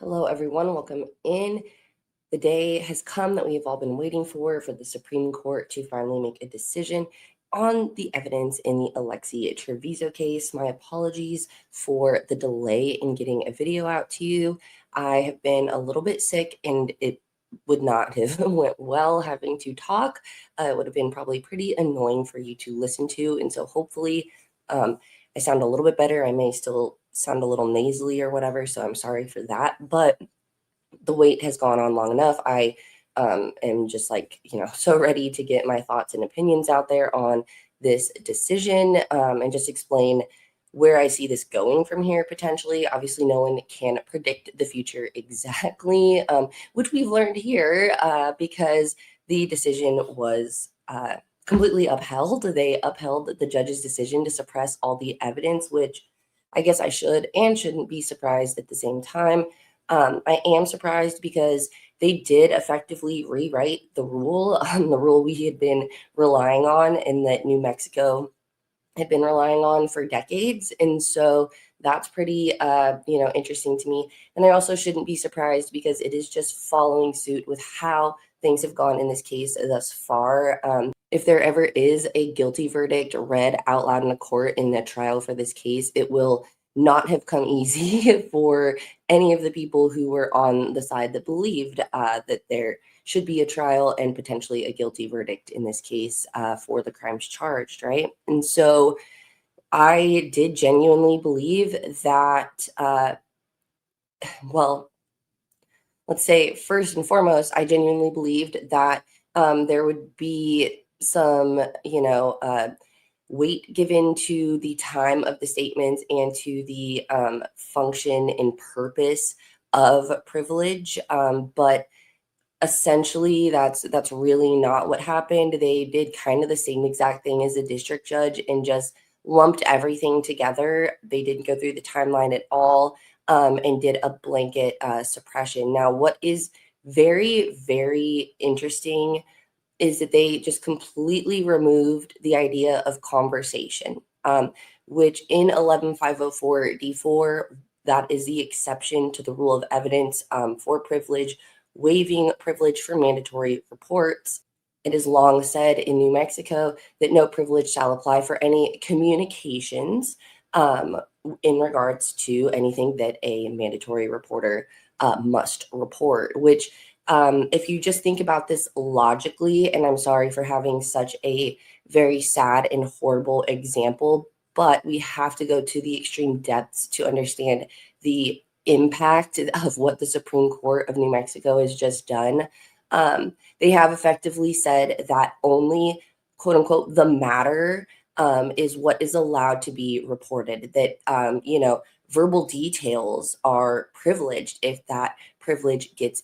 Hello, everyone. Welcome in. The day has come that we have all been waiting for the Supreme Court to finally make a decision on the evidence in the Alexee Trevizo case. My apologies for the delay in getting a video out to you. I have been a little bit sick and it would not have went well having to talk. It would have been probably pretty annoying for you to listen to. And so hopefully I sound a little bit better. I may still sound a little nasally or whatever, so I'm sorry for that. But the wait has gone on long enough. I am just so ready to get my thoughts and opinions out there on this decision and just explain where I see this going from here potentially. Obviously, no one can predict the future exactly, which we've learned here because the decision was completely upheld. They upheld the judge's decision to suppress all the evidence, which I guess I should and shouldn't be surprised at the same time. I am surprised because they did effectively rewrite the rule, the rule we had been relying on and that New Mexico had been relying on for decades. And so that's pretty, interesting to me. And I also shouldn't be surprised because it is just following suit with how things have gone in this case thus far. If there ever is a guilty verdict read out loud in a court in a trial for this case, it will not have come easy for any of the people who were on the side that believed that there should be a trial and potentially a guilty verdict in this case for the crimes charged, right? And so I did genuinely believe that, let's say first and foremost, I genuinely believed that there would be some, weight given to the time of the statements and to the function and purpose of privilege. But essentially, that's really not what happened. They did kind of the same exact thing as the district judge and just lumped everything together. They didn't go through the timeline at all and did a blanket suppression. Now, what is very, very interesting is that they just completely removed the idea of conversation, which in 11504 D4, that is the exception to the rule of evidence for privilege, waiving privilege for mandatory reports. It is long said in New Mexico that no privilege shall apply for any communications in regards to anything that a mandatory reporter must report, which if you just think about this logically, and I'm sorry for having such a very sad and horrible example, but we have to go to the extreme depths to understand the impact of what the Supreme Court of New Mexico has just done. They have effectively said that only, quote unquote, the matter is what is allowed to be reported, that, verbal details are privileged if that privilege gets,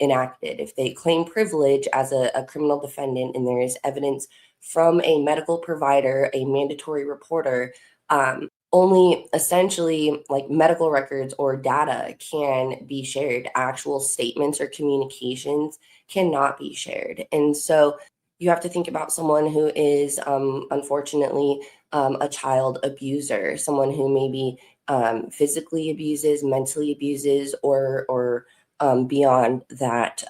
enacted. If they claim privilege as a criminal defendant and there is evidence from a medical provider, a mandatory reporter, only essentially like medical records or data can be shared. Actual statements or communications cannot be shared. And so you have to think about someone who is unfortunately a child abuser, someone who maybe physically abuses, mentally abuses, or beyond that,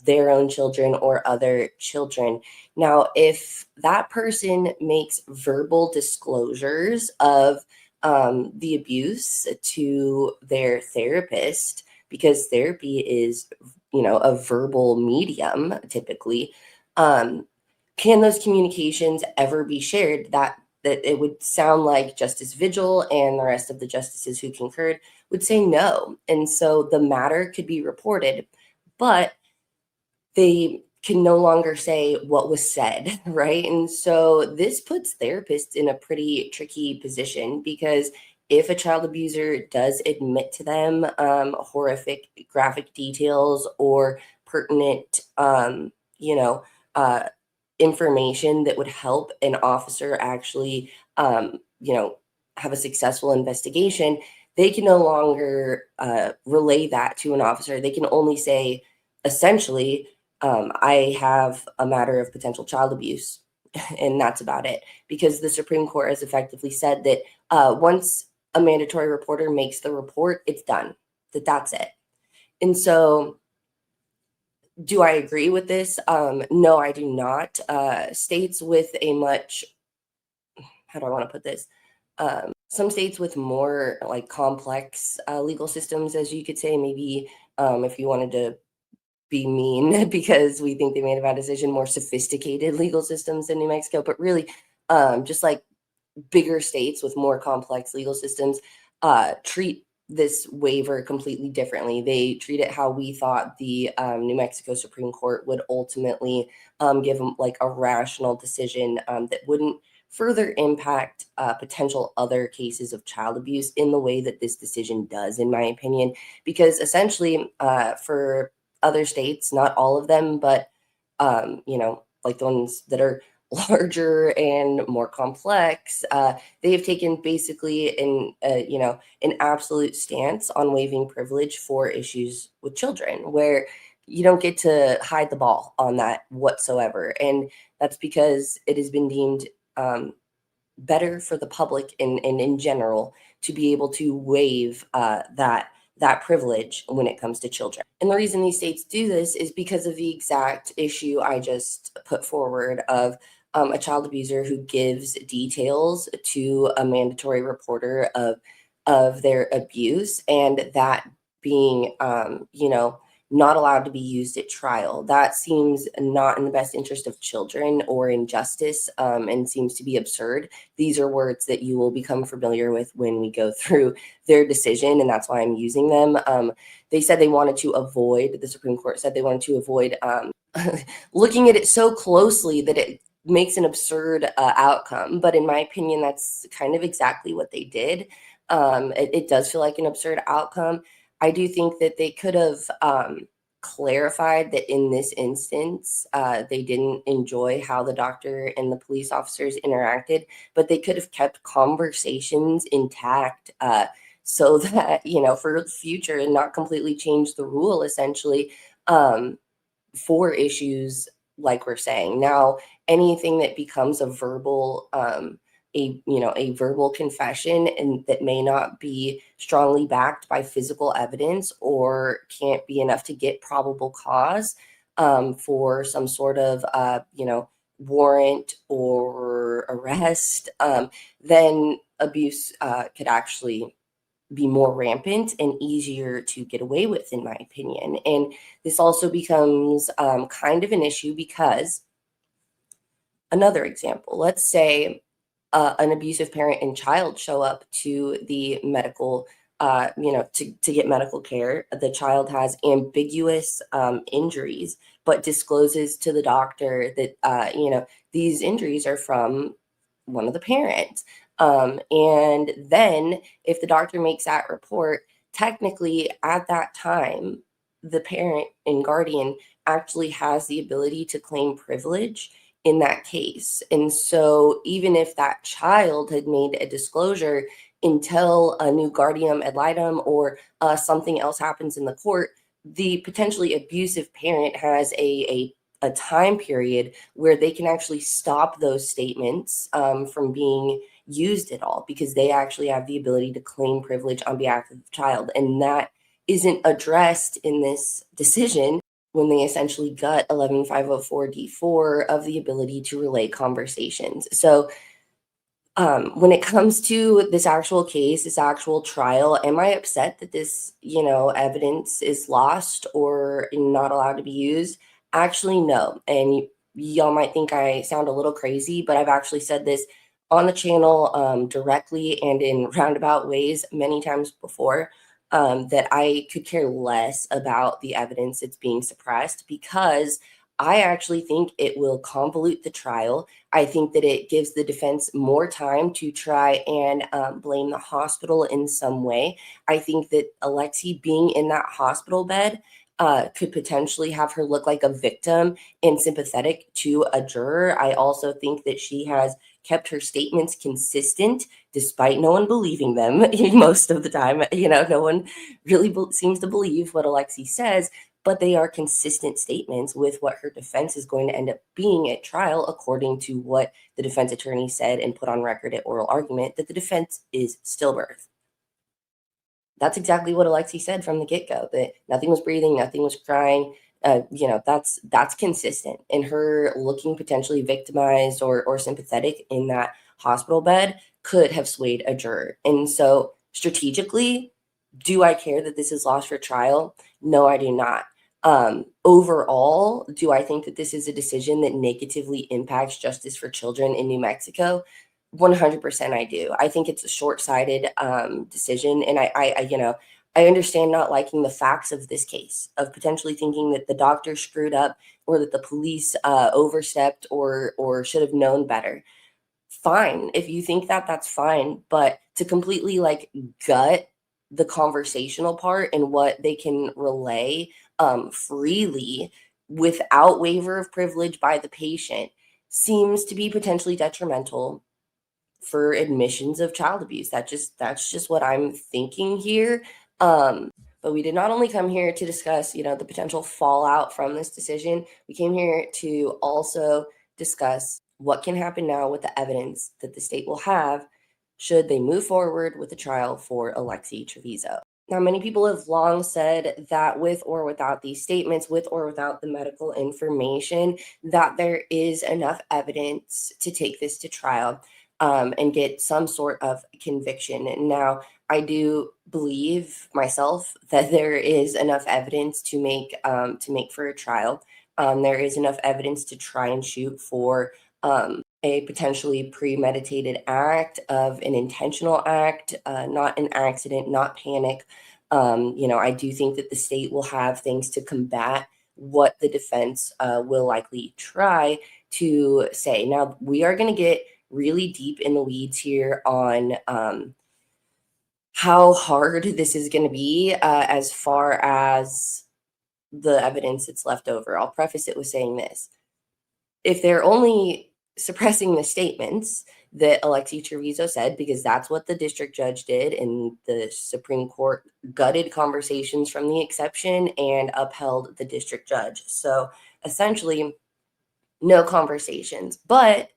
their own children or other children. Now, if that person makes verbal disclosures of the abuse to their therapist, because therapy is, a verbal medium typically, can those communications ever be shared? That it would sound like Justice Vigil and the rest of the justices who concurred would say no. And so the matter could be reported, but they can no longer say what was said, right? And so this puts therapists in a pretty tricky position because if a child abuser does admit to them horrific graphic details or pertinent, information that would help an officer actually, have a successful investigation, they can no longer relay that to an officer. They can only say, essentially, I have a matter of potential child abuse, and that's about it. Because the Supreme Court has effectively said that once a mandatory reporter makes the report, it's done. that's it. And so, do I agree with this? No, I do not. States with a much, how do I want to put this? Some states with more like complex legal systems, as you could say, maybe if you wanted to be mean because we think they made a bad decision, more sophisticated legal systems than New Mexico, but really just like bigger states with more complex legal systems treat this waiver completely differently. They treat it how we thought the New Mexico Supreme Court would ultimately give them like a rational decision that wouldn't further impact potential other cases of child abuse in the way that this decision does, in my opinion. Because essentially, for other states, not all of them, but like the ones that are larger and more complex, they have taken basically an absolute stance on waiving privilege for issues with children, where you don't get to hide the ball on that whatsoever. And that's because it has been deemed better for the public and in general to be able to waive that privilege when it comes to children. And the reason these states do this is because of the exact issue I just put forward of a child abuser who gives details to a mandatory reporter of their abuse, and that being not allowed to be used at trial. That seems not in the best interest of children or in justice, and seems to be absurd. These are words that you will become familiar with when we go through their decision, and that's why I'm using them. They said they wanted to avoid, the Supreme Court said they wanted to avoid looking at it so closely that it makes an absurd outcome. But in my opinion, that's kind of exactly what they did. It does feel like an absurd outcome. I do think that they could have clarified that in this instance, they didn't enjoy how the doctor and the police officers interacted, but they could have kept conversations intact so that, for the future and not completely change the rule, essentially, for issues like we're saying. Now, anything that becomes a verbal a verbal confession and that may not be strongly backed by physical evidence or can't be enough to get probable cause for some sort of warrant or arrest, then abuse could actually be more rampant and easier to get away with, in my opinion. And this also becomes kind of an issue because, another example, let's say an abusive parent and child show up to the medical, to get medical care. The child has ambiguous injuries, but discloses to the doctor that, these injuries are from one of the parents. And then if the doctor makes that report, technically at that time, the parent and guardian actually has the ability to claim privilege in that case. And so even if that child had made a disclosure until a new guardian ad litem or something else happens in the court, the potentially abusive parent has a time period where they can actually stop those statements from being used at all, because they actually have the ability to claim privilege on behalf of the child. And that isn't addressed in this decision when they essentially gut 11504D4 of the ability to relay conversations. So when it comes to this actual case, this actual trial, am I upset that this, evidence is lost or not allowed to be used? Actually, no. And y'all might think I sound a little crazy, but I've actually said this on the channel directly and in roundabout ways many times before, that I could care less about the evidence that's being suppressed, because I actually think it will convolute the trial. I think that it gives the defense more time to try and blame the hospital in some way. I think that Alexee being in that hospital bed could potentially have her look like a victim and sympathetic to a juror. I also think that she has kept her statements consistent despite no one believing them most of the time. No one really seems to believe what Alexee says, but they are consistent statements with what her defense is going to end up being at trial, according to what the defense attorney said and put on record at oral argument, that the defense is stillbirth. That's exactly what Alexee said from the get-go, that nothing was breathing, nothing was crying. That's consistent. And her looking potentially victimized or sympathetic in that hospital bed could have swayed a juror. And so strategically, do I care that this is lost for trial? No, I do not. Overall, do I think that this is a decision that negatively impacts justice for children in New Mexico? 100% I do. I think it's a short-sighted decision. And I understand not liking the facts of this case, of potentially thinking that the doctor screwed up or that the police overstepped or should have known better. Fine. If you think that, that's fine. But to completely like gut the conversational part and what they can relay freely without waiver of privilege by the patient seems to be potentially detrimental for admissions of child abuse. That's just what I'm thinking here. But we did not only come here to discuss, the potential fallout from this decision. We came here to also discuss what can happen now with the evidence that the state will have should they move forward with the trial for Alexee Trevizo. Now, many people have long said that with or without these statements, with or without the medical information, that there is enough evidence to take this to trial and get some sort of conviction. Now, I do believe myself that there is enough evidence to make for a trial. There is enough evidence to try and shoot for a potentially premeditated act of an intentional act, not an accident, not panic. I do think that the state will have things to combat what the defense will likely try to say. Now, we are going to get really deep in the weeds here on how hard this is going to be as far as the evidence that's left over. I'll preface it with saying this. If they're only suppressing the statements that Alexee Trevizo said, because that's what the district judge did, and the Supreme Court gutted conversations from the exception and upheld the district judge. So essentially, no conversations. But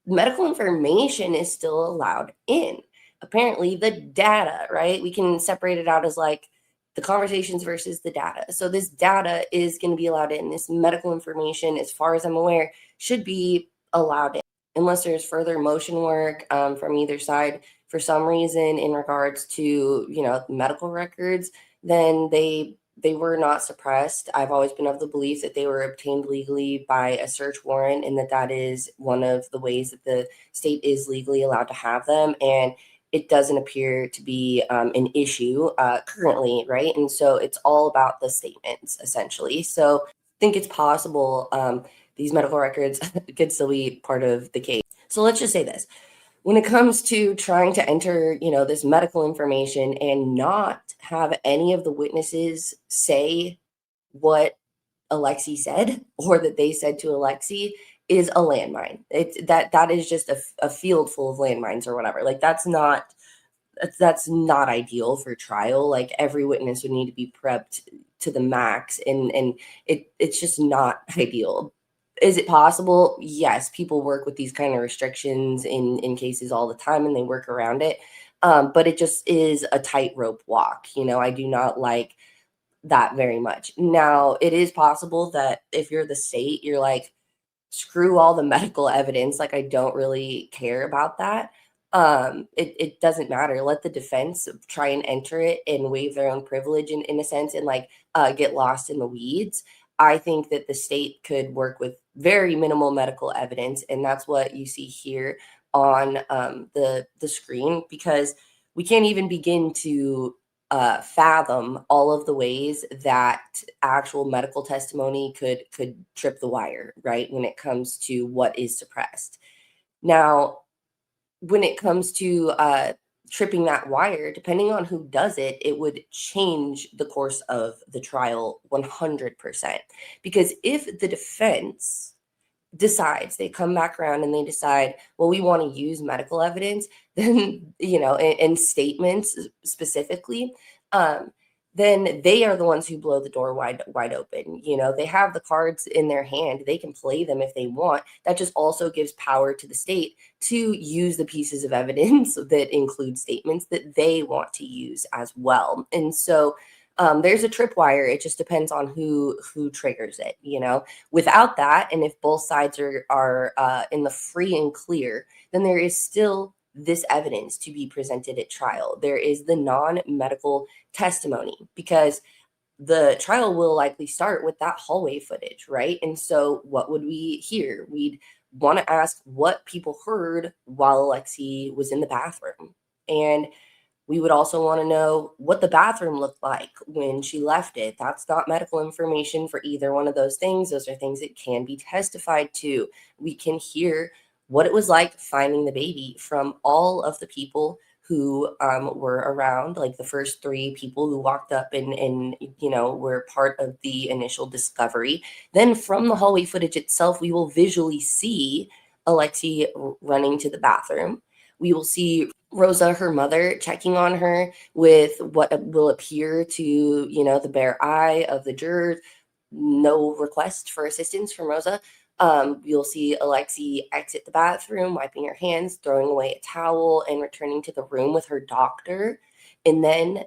medical information is still allowed in. Apparently, the data, right? We can separate it out as like the conversations versus the data. So this data is going to be allowed in. This medical information, as far as I'm aware, should be allowed in, unless there's further motion work from either side for some reason in regards to medical records. Then they were not suppressed. I've always been of the belief that they were obtained legally by a search warrant, and that is one of the ways that the state is legally allowed to have them. And it doesn't appear to be an issue currently, right? And so it's all about the statements, essentially. So I think it's possible these medical records could still be part of the case. So let's just say this. When it comes to trying to enter, this medical information and not have any of the witnesses say what Alexee said or that they said to Alexee is a landmine. That is just a field full of landmines or whatever. Like that's not ideal for trial. Like every witness would need to be prepped to the max, and it's just not ideal. Is it possible? Yes, people work with these kind of restrictions in cases all the time, and they work around it. But it just is a tightrope walk. I do not like that very much. Now, it is possible that if you're the state, you're like, screw all the medical evidence. Like, I don't really care about that. It doesn't matter. Let the defense try and enter it and waive their own privilege in a sense and get lost in the weeds. I think that the state could work with very minimal medical evidence, and that's what you see here on the screen, because we can't even begin to fathom all of the ways that actual medical testimony could trip the wire, right? When it comes to what is suppressed. Now, when it comes to tripping that wire, depending on who does it, it would change the course of the trial 100%. Because if the defense decides, they come back around and they decide, well, we want to use medical evidence, then, and statements specifically, then they are the ones who blow the door wide open. They have the cards in their hand. They can play them if they want. That just also gives power to the state to use the pieces of evidence that include statements that they want to use as well. And so there's a tripwire. It just depends on who triggers it. Without that, and if both sides are in the free and clear, then there is still this evidence to be presented at trial. There is the non-medical testimony, because the trial will likely start with that hallway footage, right? And so what would we hear? We'd want to ask what people heard while Alexee was in the bathroom. And we would also want to know what the bathroom looked like when she left it. That's not medical information for either one of those things. Those are things that can be testified to. We can hear what it was like finding the baby from all of the people who were around, like the first 3 people who walked up and were part of the initial discovery. Then from the hallway footage itself, we will visually see Alexee running to the bathroom. We will see Rosa, her mother, checking on her with what will appear to, the bare eye of the jurors. No request for assistance from Rosa. You'll see Alexee exit the bathroom, wiping her hands, throwing away a towel, and returning to the room with her doctor. And then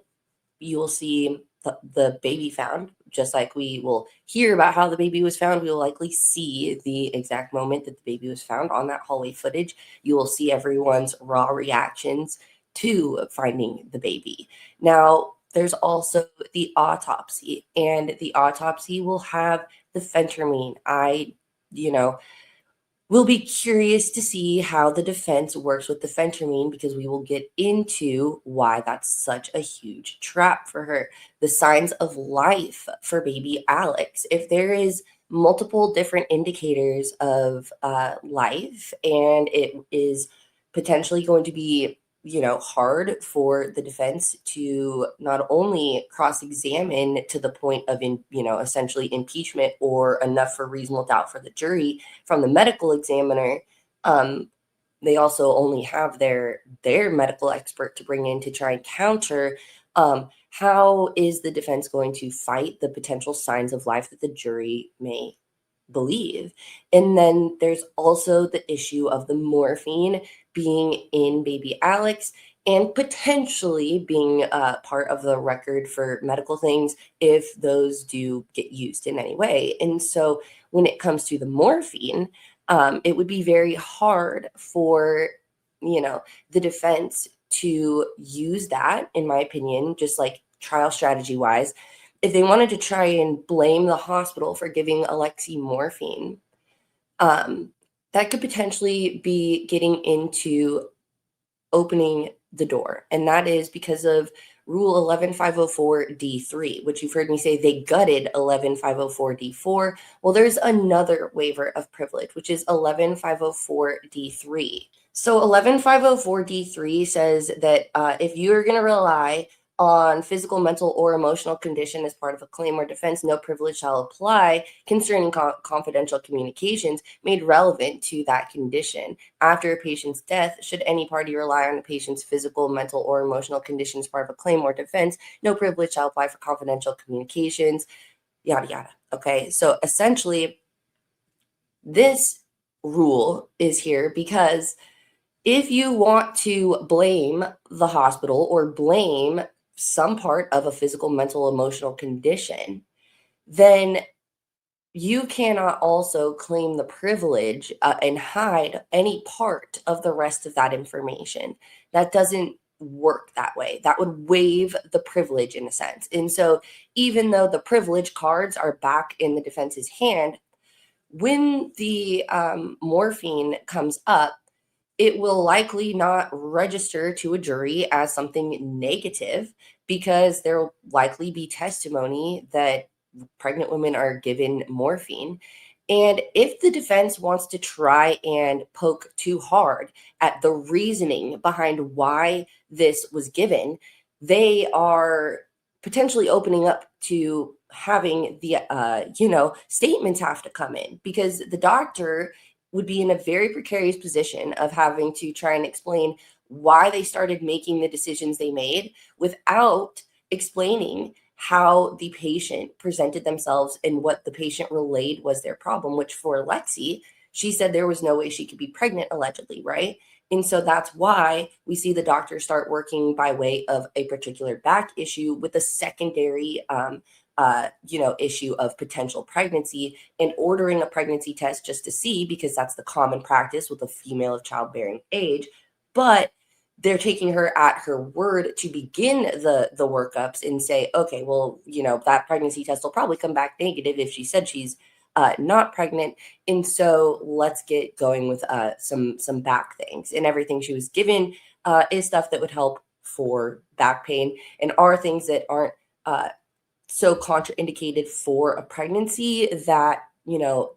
you will see the baby found. Just like we will hear about how the baby was found, we will likely see the exact moment that the baby was found on that hallway footage. You will see everyone's raw reactions to finding the baby. Now, there's also the autopsy, and the autopsy will have the phentermine. We'll be curious to see how the defense works with the phentermine, because we will get into why that's such a huge trap for her. The signs of life for baby Alex. If there is multiple different indicators of life, and it is potentially going to be hard for the defense to not only cross-examine to the point of essentially impeachment or enough for reasonable doubt for the jury from the medical examiner. They also only have their medical expert to bring in to try and counter. How is the defense going to fight the potential signs of life that the jury may believe? And then there's also the issue of the morphine being in baby Alex and potentially being part of the record for medical things if those do get used in any way. And so when it comes to the morphine, it would be very hard for the defense to use that, in my opinion, just like trial strategy wise, if they wanted to try and blame the hospital for giving Alexee morphine. That could potentially be getting into opening the door. And that is because of Rule 11504D3, which you've heard me say they gutted 11504D4. Well, there's another waiver of privilege, which is 11504D3. So 11504D3 says that if you're going to rely on physical, mental, or emotional condition as part of a claim or defense, no privilege shall apply concerning confidential communications made relevant to that condition. After a patient's death, should any party rely on a patient's physical, mental, or emotional condition as part of a claim or defense, no privilege shall apply for confidential communications, yada, yada. Okay, so essentially, this rule is here because if you want to blame the hospital or blame some part of a physical, mental, emotional condition, then you cannot also claim the privilege and hide any part of the rest of that information. That doesn't work that way. That would waive the privilege in a sense. And so even though the privilege cards are back in the defense's hand, when the morphine comes up, it will likely not register to a jury as something negative, because there will likely be testimony that pregnant women are given morphine. And if the defense wants to try and poke too hard at the reasoning behind why this was given, they are potentially opening up to having the statements have to come in, because the doctor would be in a very precarious position of having to try and explain why they started making the decisions they made without explaining how the patient presented themselves and what the patient relayed was their problem, which for Alexee, she said there was no way she could be pregnant, allegedly, right? And so that's why we see the doctor start working by way of a particular back issue with a secondary issue of potential pregnancy, and ordering a pregnancy test just to see, because that's the common practice with a female of childbearing age. But they're taking her at her word to begin the workups and say, okay, well, that pregnancy test will probably come back negative if she said she's not pregnant. And so let's get going with some back things. And everything she was given is stuff that would help for back pain and are things that aren't so contraindicated for a pregnancy that,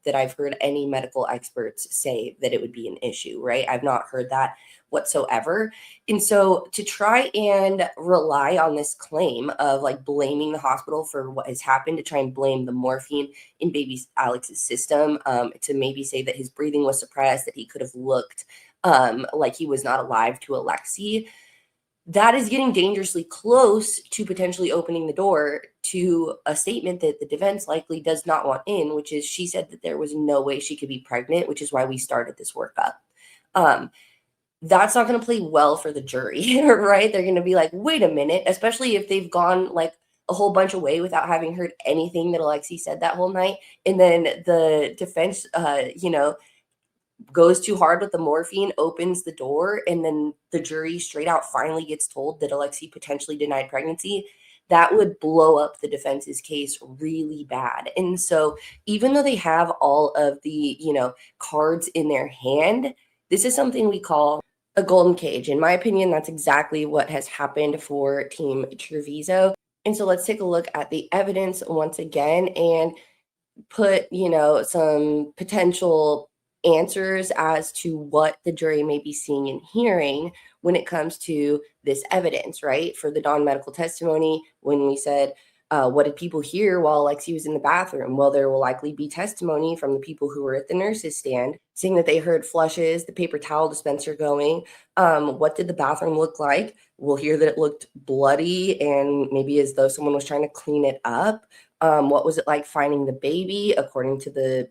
that I've heard any medical experts say that it would be an issue, right? I've not heard that whatsoever. And so to try and rely on this claim of like blaming the hospital for what has happened, to try and blame the morphine in baby Alex's system, to maybe say that his breathing was suppressed, that he could have looked like he was not alive to Alexee, that is getting dangerously close to potentially opening the door to a statement that the defense likely does not want in, which is she said that there was no way she could be pregnant, which is why we started this workup. That's not going to play well for the jury, right? They're going to be like, wait a minute, especially if they've gone like a whole bunch away without having heard anything that Alexee said that whole night. And then the defense, goes too hard with the morphine, opens the door, and then the jury straight out finally gets told that Alexee potentially denied pregnancy. That would blow up the defense's case really bad. And so even though they have all of the, cards in their hand, this is something we call a golden cage. In my opinion, that's exactly what has happened for Team Trevizo. And so let's take a look at the evidence once again and put, some potential answers as to what the jury may be seeing and hearing when it comes to this evidence, right? For the non-medical testimony, when we said, what did people hear while Alexee was in the bathroom? Well, there will likely be testimony from the people who were at the nurse's stand saying that they heard flushes, the paper towel dispenser going. What did the bathroom look like? We'll hear that it looked bloody and maybe as though someone was trying to clean it up. What was it like finding the baby? According to the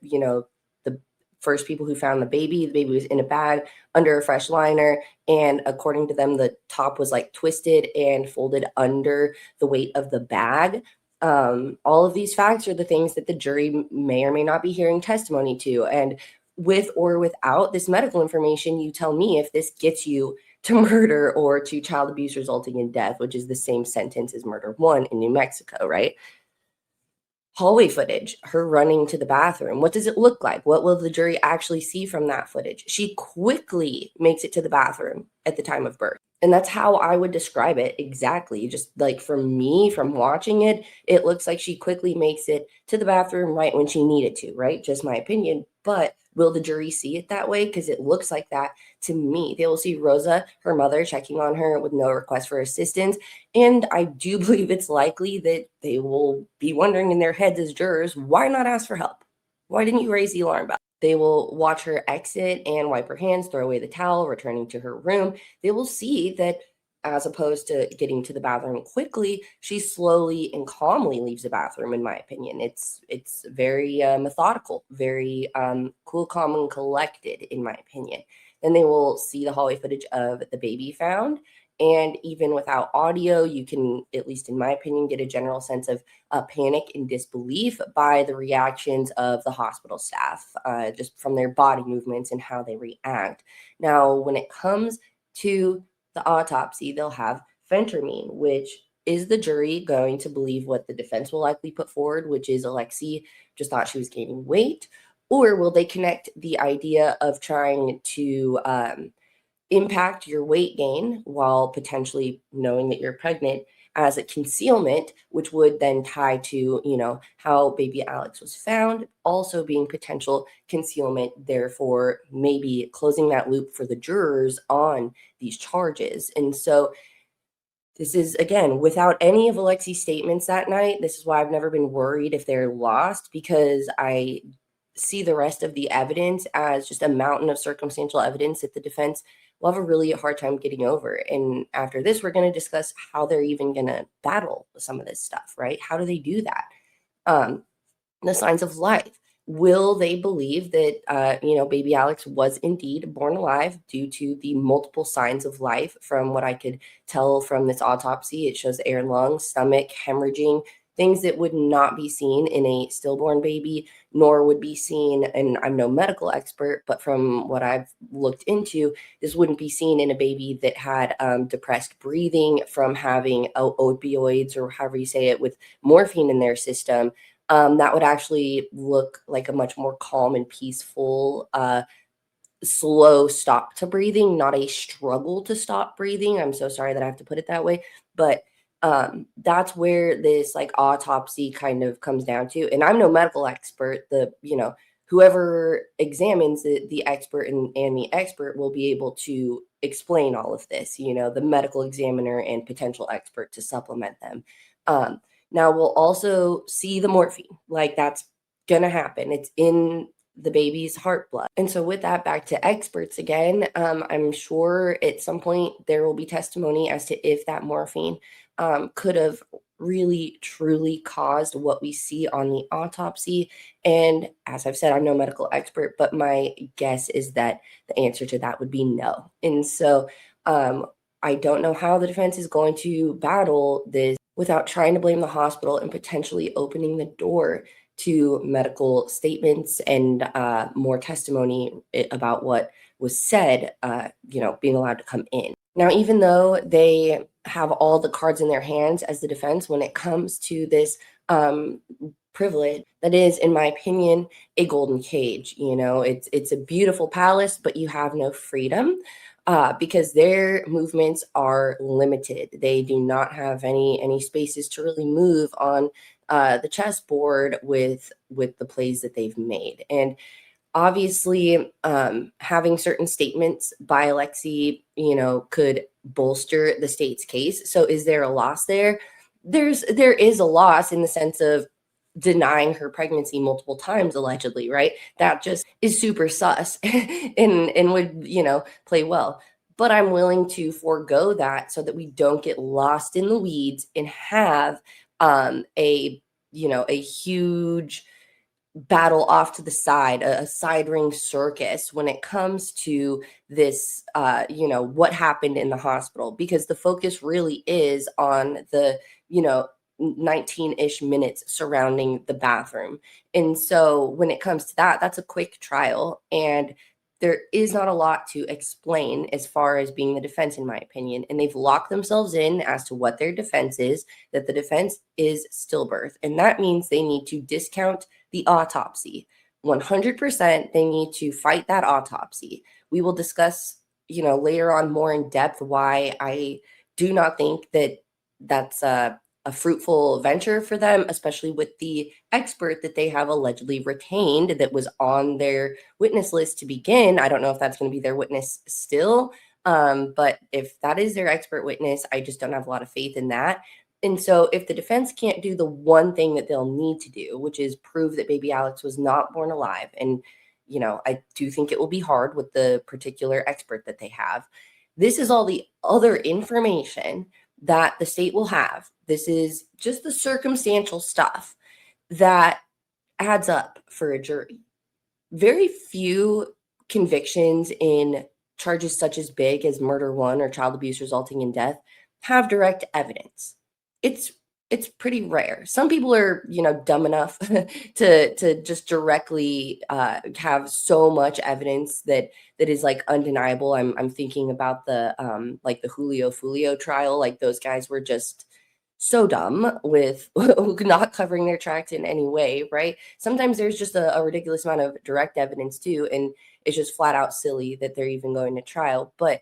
first people who found the baby was in a bag under a fresh liner. And according to them, the top was like twisted and folded under the weight of the bag. All of these facts are the things that the jury may or may not be hearing testimony to. And with or without this medical information, you tell me if this gets you to murder or to child abuse resulting in death, which is the same sentence as murder 1 in New Mexico, right? Hallway footage, her running to the bathroom. What does it look like? What will the jury actually see from that footage? She quickly makes it to the bathroom at the time of birth. And that's how I would describe it exactly. Just like from me, from watching it, it looks like she quickly makes it to the bathroom right when she needed to, right? Just my opinion. But will the jury see it that way? Because it looks like that to me. They will see Rosa, her mother, checking on her with no request for assistance. And I do believe it's likely that they will be wondering in their heads as jurors, why not ask for help? Why didn't you raise the alarm bell? They will watch her exit and wipe her hands, throw away the towel, returning to her room. They will see that as opposed to getting to the bathroom quickly, she slowly and calmly leaves the bathroom, in my opinion. It's very methodical, very cool, calm, and collected, in my opinion. Then they will see the hallway footage of the baby found. And even without audio, you can, at least in my opinion, get a general sense of panic and disbelief by the reactions of the hospital staff, just from their body movements and how they react. Now, when it comes to the autopsy, they'll have phentermine, which is the jury going to believe what the defense will likely put forward, which is Alexee just thought she was gaining weight? Or will they connect the idea of trying to impact your weight gain while potentially knowing that you're pregnant as a concealment, which would then tie to, how baby Alex was found, also being potential concealment, therefore maybe closing that loop for the jurors on these charges. And so this is, again, without any of Alexee's statements that night. This is why I've never been worried if they're lost, because I see the rest of the evidence as just a mountain of circumstantial evidence that the defense will have a really hard time getting over. And after this, we're going to discuss how they're even going to battle some of this stuff, right? How do they do that? The signs of life. Will they believe that, baby Alex was indeed born alive due to the multiple signs of life? From what I could tell from this autopsy, it shows air, lungs, stomach, hemorrhaging, things that would not be seen in a stillborn baby, nor would be seen, and I'm no medical expert, but from what I've looked into, this wouldn't be seen in a baby that had depressed breathing from having opioids, or however you say it, with morphine in their system. That would actually look like a much more calm and peaceful, slow stop to breathing, not a struggle to stop breathing. I'm so sorry that I have to put it that way, but that's where this like autopsy kind of comes down to. And I'm no medical expert. Whoever examines the expert and the expert will be able to explain all of this. The medical examiner and potential expert to supplement them. Now we'll also see the morphine, like that's gonna happen. It's in the baby's heart blood. And so with that, back to experts again, I'm sure at some point there will be testimony as to if that morphine could have really truly caused what we see on the autopsy. And as I've said, I'm no medical expert, but my guess is that the answer to that would be no. And so I don't know how the defense is going to battle this without trying to blame the hospital and potentially opening the door to medical statements and more testimony about what was said, being allowed to come in. Now, even though they have all the cards in their hands as the defense when it comes to this privilege, that is, in my opinion, a golden cage. It's a beautiful palace, but you have no freedom. Because their movements are limited. They do not have any spaces to really move on the chessboard with the plays that they've made. And obviously, having certain statements by Alexee, could bolster the state's case. So is there a loss there? There is a loss in the sense of denying her pregnancy multiple times, allegedly, right? That just is super sus and would, play well. But I'm willing to forego that so that we don't get lost in the weeds and have a huge battle off to the side, a side ring circus when it comes to this, what happened in the hospital, because the focus really is on the, 19-ish minutes surrounding the bathroom. And so when it comes to that, that's a quick trial. And there is not a lot to explain as far as being the defense, in my opinion. And they've locked themselves in as to what their defense is, that the defense is stillbirth. And that means they need to discount the autopsy. 100%, they need to fight that autopsy. We will discuss, later on more in depth why I do not think that that's a fruitful venture for them, especially with the expert that they have allegedly retained that was on their witness list to begin. I don't know if that's going to be their witness still, but if that is their expert witness, I just don't have a lot of faith in that. And so if the defense can't do the one thing that they'll need to do, which is prove that baby Alex was not born alive, and I do think it will be hard with the particular expert that they have. This is all the other information that the state will have. This is just the circumstantial stuff that adds up for a jury. Very few convictions in charges such as big as murder one or child abuse resulting in death have direct evidence. It's pretty rare. Some people are, dumb enough to just directly have so much evidence that is like undeniable. I'm thinking about the like the Julio Fulio trial. Like those guys were just so dumb with not covering their tracks in any way, right? Sometimes there's just a ridiculous amount of direct evidence too, and it's just flat out silly that they're even going to trial. But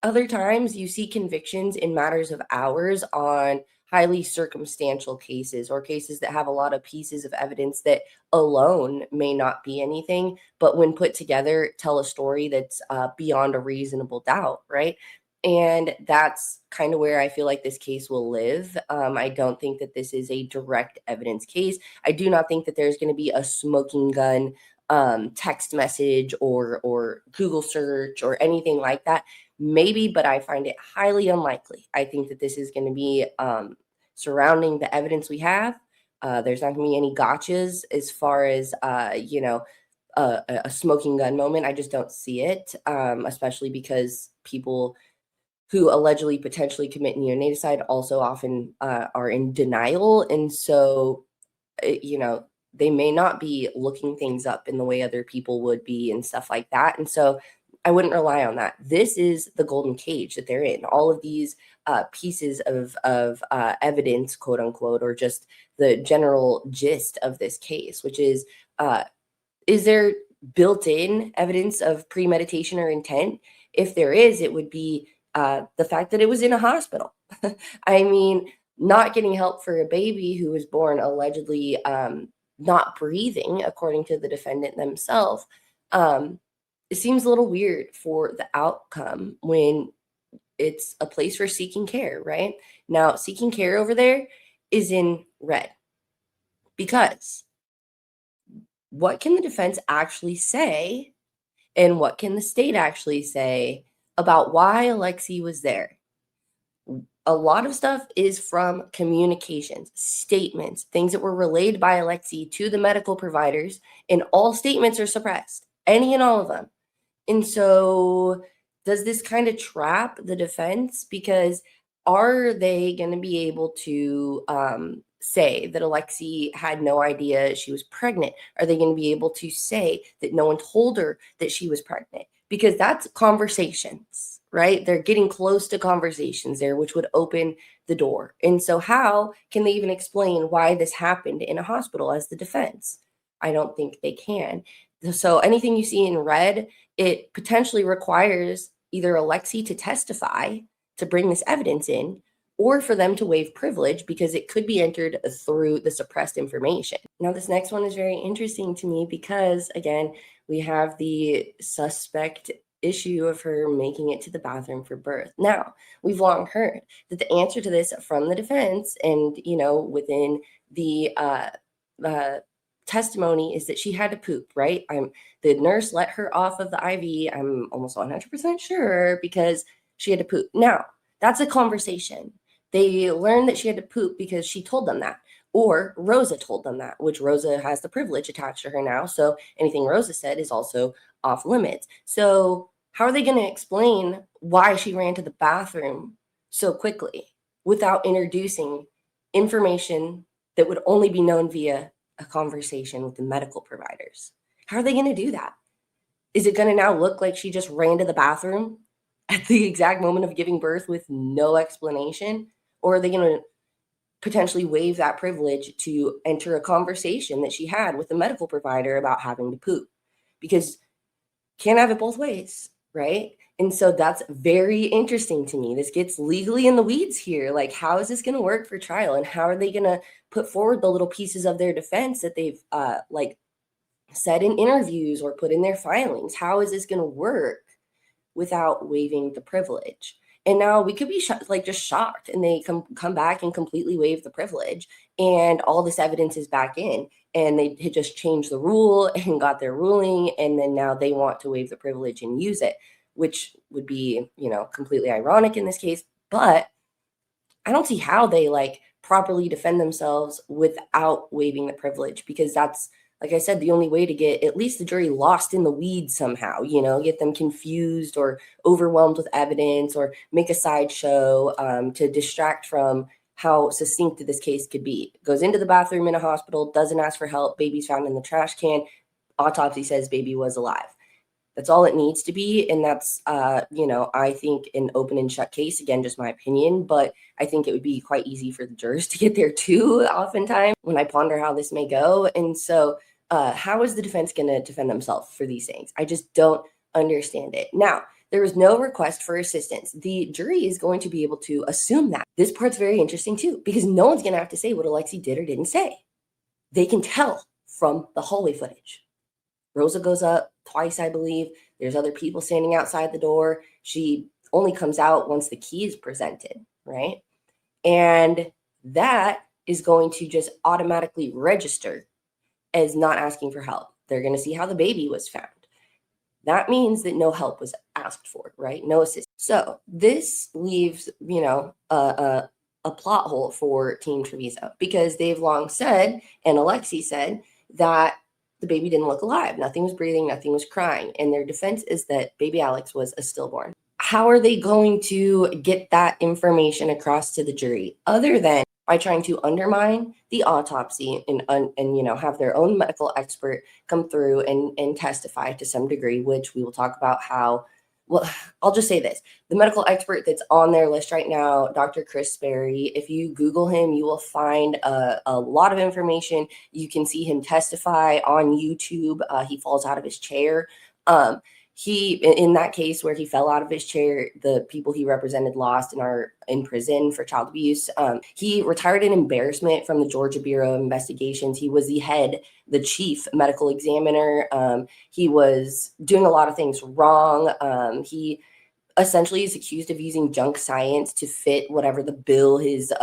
other times you see convictions in matters of hours on highly circumstantial cases, or cases that have a lot of pieces of evidence that alone may not be anything, but when put together, tell a story that's beyond a reasonable doubt, right? And that's kind of where I feel like this case will live. I don't think that this is a direct evidence case. I do not think that there's going to be a smoking gun text message or Google search or anything like that. Maybe, but I find it highly unlikely. I think that this is going to be surrounding the evidence we have. There's not going to be any gotchas as far as a smoking gun moment. I just don't see it, especially because people who allegedly potentially commit neonaticide also often are in denial. And so, they may not be looking things up in the way other people would be and stuff like that. And so I wouldn't rely on that. This is the golden cage that they're in. All of these pieces of evidence, quote unquote, or just the general gist of this case, which is there built-in evidence of premeditation or intent? If there is, it would be the fact that it was in a hospital. I mean, not getting help for a baby who was born allegedly not breathing, according to the defendant themselves, it seems a little weird for the outcome when it's a place for seeking care, right? Now, seeking care over there is in red because what can the defense actually say and what can the state actually say about why Alexee was there? A lot of stuff is from communications, statements, things that were relayed by Alexee to the medical providers, and all statements are suppressed, any and all of them. And so does this kind of trap the defense? Because are they going to be able to say that Alexee had no idea she was pregnant? Are they going to be able to say that no one told her that she was pregnant? Because that's conversations, right? They're getting close to conversations there, which would open the door. And so how can they even explain why this happened in a hospital as the defense? I don't think they can. So anything you see in red, it potentially requires either Alexee to testify to bring this evidence in, or for them to waive privilege because it could be entered through the suppressed information. Now, this next one is very interesting to me because, again, we have the suspect issue of her making it to the bathroom for birth. Now, we've long heard that the answer to this from the defense and, within the testimony is that she had to poop, right? The nurse let her off of the IV. I'm almost 100% sure because she had to poop. Now, that's a conversation. They learned that she had to poop because she told them that, or Rosa told them that, which Rosa has the privilege attached to her now. So anything Rosa said is also off limits. So how are they going to explain why she ran to the bathroom so quickly without introducing information that would only be known via a conversation with the medical providers? How are they going to do that? Is it going to now look like she just ran to the bathroom at the exact moment of giving birth with no explanation? Or are they going to potentially waive that privilege to enter a conversation that she had with the medical provider about having to poop? Because can't have it both ways, right? And so that's very interesting to me. This gets legally in the weeds here. Like, how is this going to work for trial? And how are they going to put forward the little pieces of their defense that they've said in interviews or put in their filings? How is this going to work without waiving the privilege? And now we could be just shocked, and they come back and completely waive the privilege, and all this evidence is back in, and they had just changed the rule and got their ruling, and then now they want to waive the privilege and use it, which would be, completely ironic in this case. But I don't see how they properly defend themselves without waiving the privilege, because that's, like I said, the only way to get at least the jury lost in the weeds somehow, get them confused or overwhelmed with evidence, or make a sideshow to distract from how succinct this case could be. Goes into the bathroom in a hospital, doesn't ask for help, baby's found in the trash can, autopsy says baby was alive. That's all it needs to be. And that's, I think an open and shut case, again, just my opinion, but I think it would be quite easy for the jurors to get there too, oftentimes, when I ponder how this may go. And so how is the defense going to defend themselves for these things? I just don't understand it. Now, there was no request for assistance. The jury is going to be able to assume that. This part's very interesting too, because no one's going to have to say what Alexee did or didn't say. They can tell from the hallway footage. Rosa goes up twice, I believe. There's other people standing outside the door. She only comes out once the key is presented, right? And that is going to just automatically register as not asking for help. They're going to see how the baby was found. That means that no help was asked for, right? No assistance. So this leaves, a plot hole for Team Trevizo, because they've long said, and Alexee said, that the baby didn't look alive. Nothing was breathing, nothing was crying. And their defense is that baby Alex was a stillborn. How are they going to get that information across to the jury other than by trying to undermine the autopsy and have their own medical expert come through and testify to some degree, which we will talk about how. Well, I'll just say this. The medical expert that's on their list right now, Dr. Chris Sperry, if you Google him, you will find a lot of information. You can see him testify on YouTube. He falls out of his chair. He, in that case where he fell out of his chair, the people he represented lost and are in prison for child abuse. He retired in embarrassment from the Georgia Bureau of Investigations. He was the chief medical examiner. He was doing a lot of things wrong. He essentially is accused of using junk science to fit whatever the bill his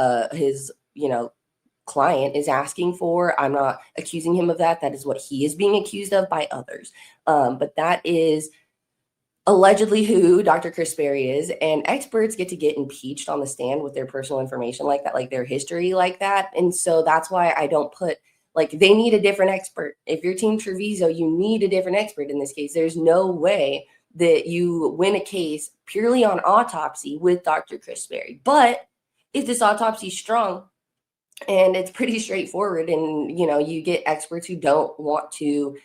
client is asking for. I'm not accusing him of that. That is what he is being accused of by others. But that is allegedly who Dr. Chris Sperry is, and experts get to get impeached on the stand with their personal information like that, like their history like that. And so that's why I don't put, like, they need a different expert. If you're Team Trevizo, you need a different expert in this case. There's no way that you win a case purely on autopsy with Dr. Chris Sperry. But if this autopsy is strong and it's pretty straightforward, and you get experts who don't want to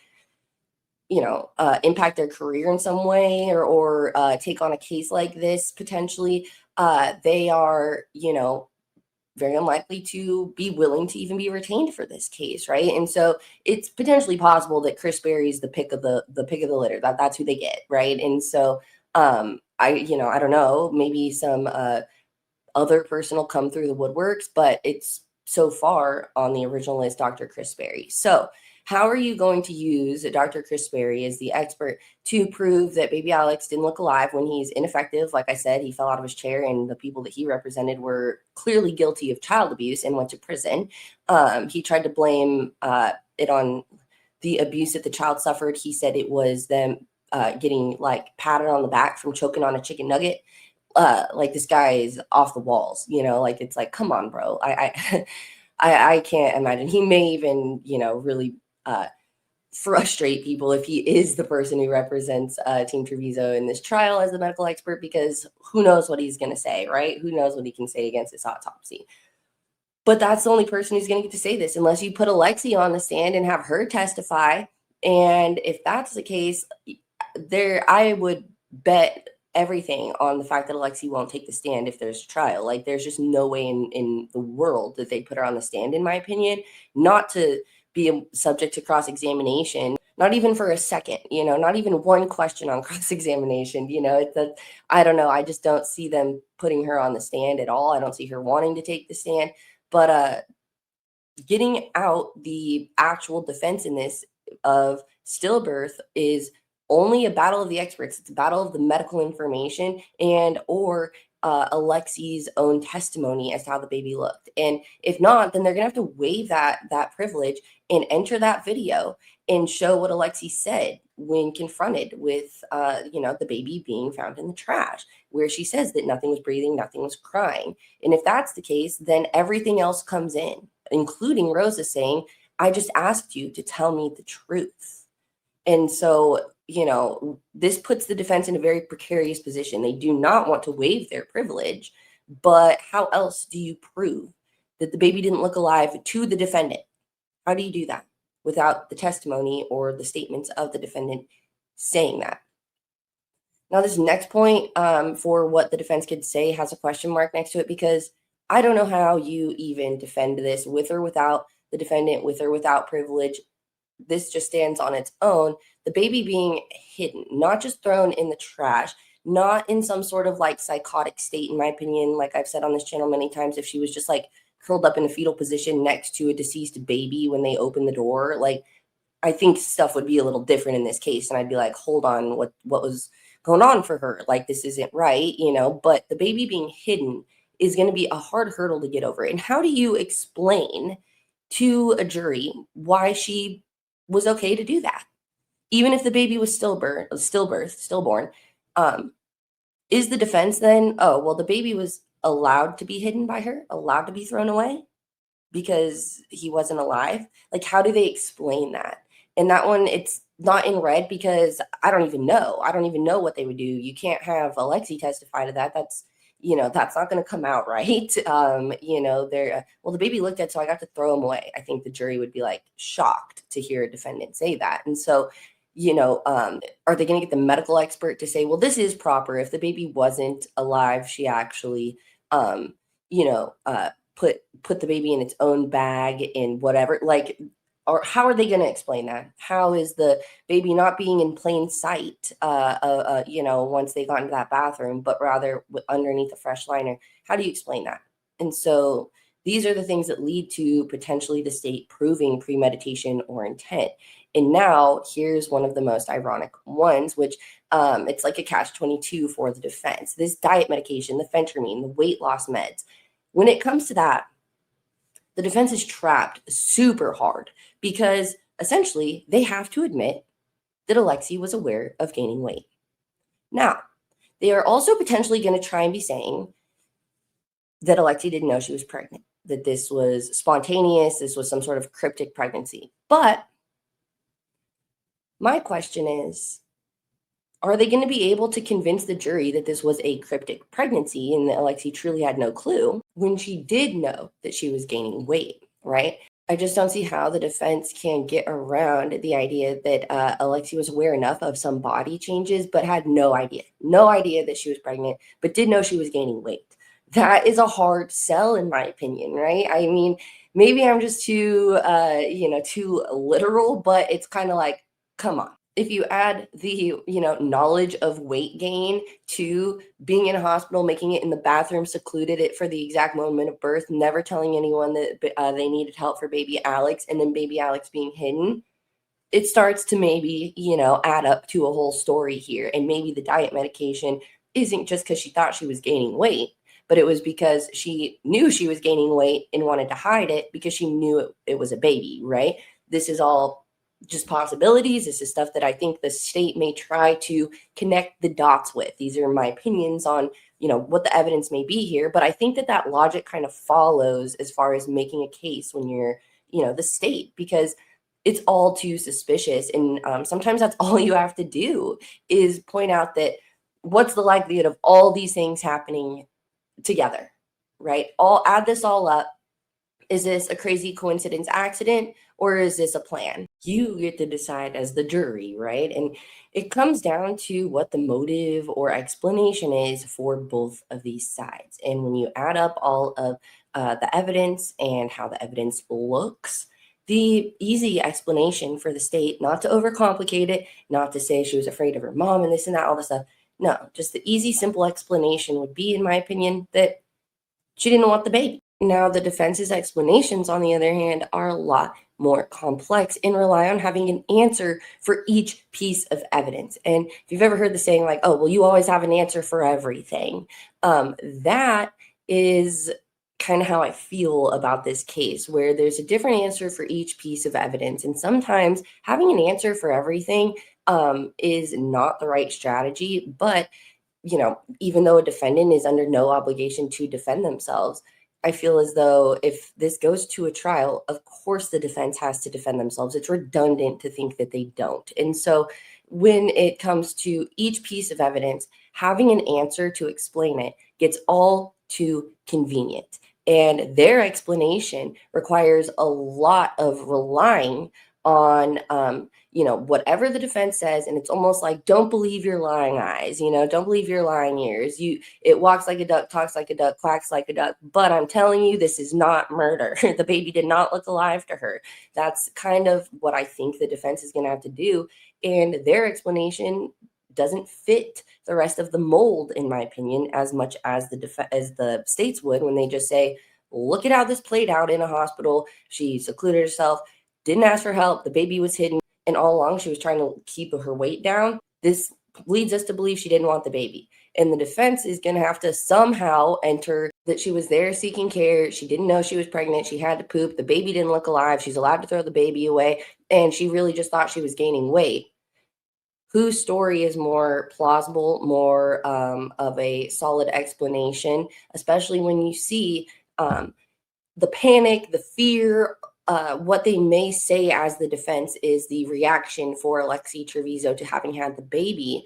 impact their career in some way, or take on a case like this potentially, they are, very unlikely to be willing to even be retained for this case, right? And so it's potentially possible that Chris Berry is the pick of the litter. That's who they get, right? And so I don't know, maybe some other person will come through the woodworks, but it's so far on the original list, Dr. Chris Berry. So how are you going to use Dr. Chris Berry as the expert to prove that baby Alex didn't look alive when he's ineffective? Like I said, he fell out of his chair, and the people that he represented were clearly guilty of child abuse and went to prison. He tried to blame it on the abuse that the child suffered. He said it was them getting like patted on the back from choking on a chicken nugget. Like, this guy is off the walls, like, it's like, come on, bro. I can't imagine. He may even, really frustrate people if he is the person who represents Team Trevizo in this trial as the medical expert, because who knows what he's going to say, right? Who knows what he can say against this autopsy? But that's the only person who's going to get to say this, unless you put Alexee on the stand and have her testify. And if that's the case, I would bet everything on the fact that Alexee won't take the stand if there's a trial. Like, there's just no way in the world that they put her on the stand, in my opinion, not to be subject to cross-examination, not even for a second, not even one question on cross-examination. I don't know. I just don't see them putting her on the stand at all. I don't see her wanting to take the stand. But getting out the actual defense in this of stillbirth is only a battle of the experts. It's a battle of the medical information and or Alexee's own testimony as to how the baby looked. And if not, then they're gonna have to waive that privilege and enter that video and show what Alexee said when confronted with the baby being found in the trash, where she says that nothing was breathing, nothing was crying. And if that's the case, then everything else comes in, including Rosa saying, I just asked you to tell me the truth. And so, this puts the defense in a very precarious position. They do not want to waive their privilege, but how else do you prove that the baby didn't look alive to the defendant? How do you do that without the testimony or the statements of the defendant saying that? Now, this next point for what the defense could say has a question mark next to it, because I don't know how you even defend this with or without the defendant, with or without privilege. This just stands on its own. The baby being hidden, not just thrown in the trash, not in some sort of like psychotic state, in my opinion. Like I've said on this channel many times, if she was just like curled up in a fetal position next to a deceased baby when they open the door, like, I think stuff would be a little different in this case. And I'd be like, hold on, what was going on for her? Like, this isn't right, but the baby being hidden is going to be a hard hurdle to get over. And how do you explain to a jury why she was okay to do that, even if the baby was stillborn. Is the defense then, oh, well, the baby was allowed to be hidden by her, allowed to be thrown away because he wasn't alive? Like, how do they explain that? And that one, it's not in red because I don't even know. I don't even know what they would do. You can't have Alexee testify to that. That's, that's not going to come out right. They're, well, the baby looked at, so I got to throw him away. I think the jury would be like shocked to hear a defendant say that. And so, are they going to get the medical expert to say, well, this is proper? If the baby wasn't alive, she actually, you know, uh, put the baby in its own bag in whatever, like, or how are they going to explain that? How is the baby not being in plain sight, once they got into that bathroom, but rather underneath a fresh liner? How do you explain that? And so these are the things that lead to potentially the state proving premeditation or intent. And now here's one of the most ironic ones, which it's like a catch-22 for the defense. This diet medication, the phentermine, the weight loss meds. When it comes to that, the defense is trapped super hard because essentially they have to admit that Alexee was aware of gaining weight. Now, they are also potentially going to try and be saying that Alexee didn't know she was pregnant, that this was spontaneous, this was some sort of cryptic pregnancy. But my question is, are they going to be able to convince the jury that this was a cryptic pregnancy and that Alexee truly had no clue when she did know that she was gaining weight, right? I just don't see how the defense can get around the idea that Alexee was aware enough of some body changes, but had no idea that she was pregnant, but did know she was gaining weight. That is a hard sell, in my opinion, right? I mean, maybe I'm just too literal, but it's kind of like, come on. If you add the, knowledge of weight gain to being in a hospital, making it in the bathroom, secluded it for the exact moment of birth, never telling anyone that they needed help for baby Alex, and then baby Alex being hidden, it starts to maybe, add up to a whole story here. And maybe the diet medication isn't just because she thought she was gaining weight, but it was because she knew she was gaining weight and wanted to hide it because she knew it was a baby, right? This is all just possibilities. This is stuff that I think the state may try to connect the dots with. These are my opinions on, what the evidence may be here. But I think that logic kind of follows as far as making a case when you're, the state, because it's all too suspicious. And sometimes that's all you have to do is point out that what's the likelihood of all these things happening together, right? Add this all up. Is this a crazy coincidence accident, or is this a plan? You get to decide as the jury, right? And it comes down to what the motive or explanation is for both of these sides. And when you add up all of the evidence and how the evidence looks, the easy explanation for the state, not to overcomplicate it, not to say she was afraid of her mom and this and that, all this stuff. No, just the easy, simple explanation would be, in my opinion, that she didn't want the baby. Now, the defense's explanations, on the other hand, are a lot more complex and rely on having an answer for each piece of evidence. And if you've ever heard the saying like, oh, well, you always have an answer for everything, that is kind of how I feel about this case, where there's a different answer for each piece of evidence. And sometimes having an answer for everything is not the right strategy. But even though a defendant is under no obligation to defend themselves, I feel as though if this goes to a trial, of course the defense has to defend themselves. It's redundant to think that they don't. And so when it comes to each piece of evidence, having an answer to explain it gets all too convenient. And their explanation requires a lot of relying on whatever the defense says. And it's almost like, don't believe your lying eyes, don't believe your lying ears. It walks like a duck, talks like a duck, quacks like a duck, but I'm telling you, this is not murder. The baby did not look alive to her. That's kind of what I think the defense is going to have to do. And their explanation doesn't fit the rest of the mold, in my opinion, as much as the states would when they just say, look at how this played out in a hospital. She secluded herself, didn't ask for help. The baby was hidden. And all along, she was trying to keep her weight down. This leads us to believe she didn't want the baby. And the defense is going to have to somehow enter that she was there seeking care. She didn't know she was pregnant. She had to poop. The baby didn't look alive. She's allowed to throw the baby away. And she really just thought she was gaining weight. Whose story is more plausible, more of a solid explanation, especially when you see the panic, the fear, what they may say as the defense is the reaction for Alexee Trevizo to having had the baby.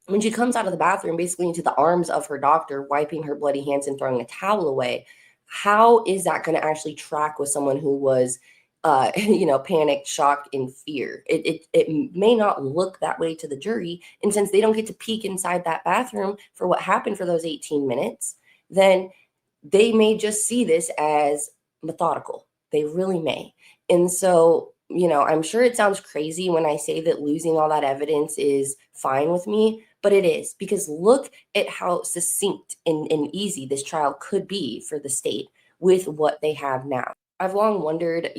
When she comes out of the bathroom, basically into the arms of her doctor, wiping her bloody hands and throwing a towel away, how is that going to actually track with someone who was, panicked, shocked, in fear? It may not look that way to the jury. And since they don't get to peek inside that bathroom for what happened for those 18 minutes, then they may just see this as methodical. They really may. And so, I'm sure it sounds crazy when I say that losing all that evidence is fine with me, but it is, because look at how succinct and easy this trial could be for the state with what they have now. I've long wondered,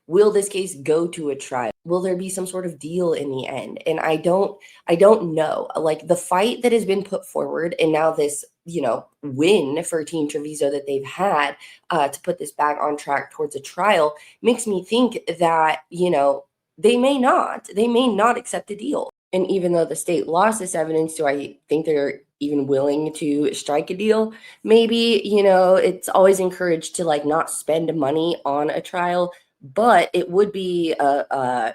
will this case go to a trial? Will there be some sort of deal in the end? And I don't know. Like, the fight that has been put forward, and now this, win for Team Trevizo that they've had to put this back on track towards a trial, makes me think that, they may not accept a deal. And even though the state lost this evidence, do I think they're even willing to strike a deal? Maybe. It's always encouraged to not spend money on a trial, but it would be kind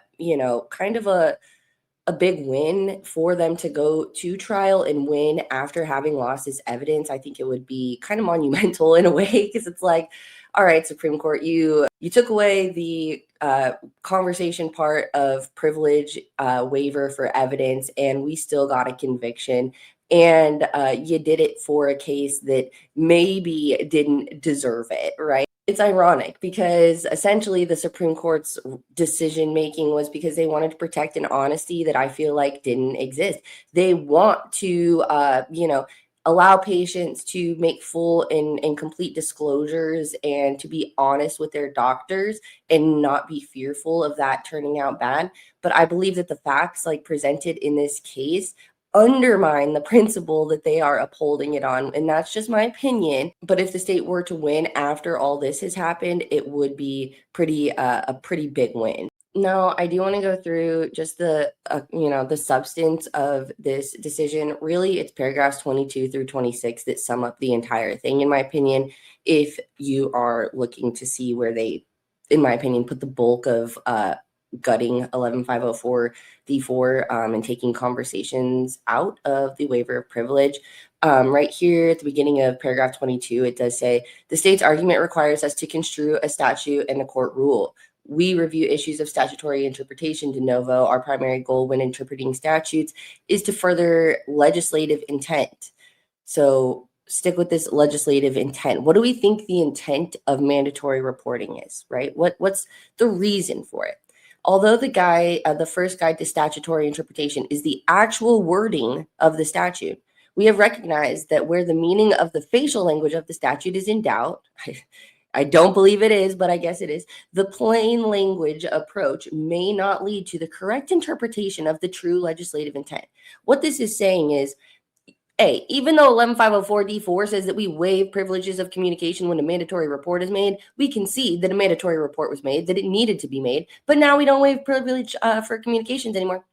of a big win for them to go to trial and win after having lost this evidence. I think it would be kind of monumental in a way, because it's like, all right, Supreme Court, you took away the conversation part of privilege waiver for evidence, and we still got a conviction. And you did it for a case that maybe didn't deserve it, right? It's ironic because essentially the Supreme Court's decision making was because they wanted to protect an honesty that I feel like didn't exist. They want to, allow patients to make full and complete disclosures and to be honest with their doctors and not be fearful of that turning out bad. But I believe that the facts presented in this case undermine the principle that they are upholding it on. And that's just my opinion. But if the state were to win after all this has happened, it would be a pretty big win. Now, I do want to go through just the substance of this decision. Really, it's paragraphs 22 through 26 that sum up the entire thing, in my opinion, if you are looking to see where they, in my opinion, put the bulk of gutting 11504 D4 and taking conversations out of the waiver of privilege. Right here at the beginning of paragraph 22, it does say, the state's argument requires us to construe a statute and a court rule. We review issues of statutory interpretation de novo. Our primary goal when interpreting statutes is to further legislative intent. So stick with this legislative intent. What do we think the intent of mandatory reporting is, right? What's the reason for it? Although the first guide to statutory interpretation is the actual wording of the statute, we have recognized that where the meaning of the facial language of the statute is in doubt, I don't believe it is, but I guess it is, the plain language approach may not lead to the correct interpretation of the true legislative intent. What this is saying is, A, even though 11504 D4 says that we waive privileges of communication when a mandatory report is made, we concede that a mandatory report was made, that it needed to be made, but now we don't waive privilege for communications anymore.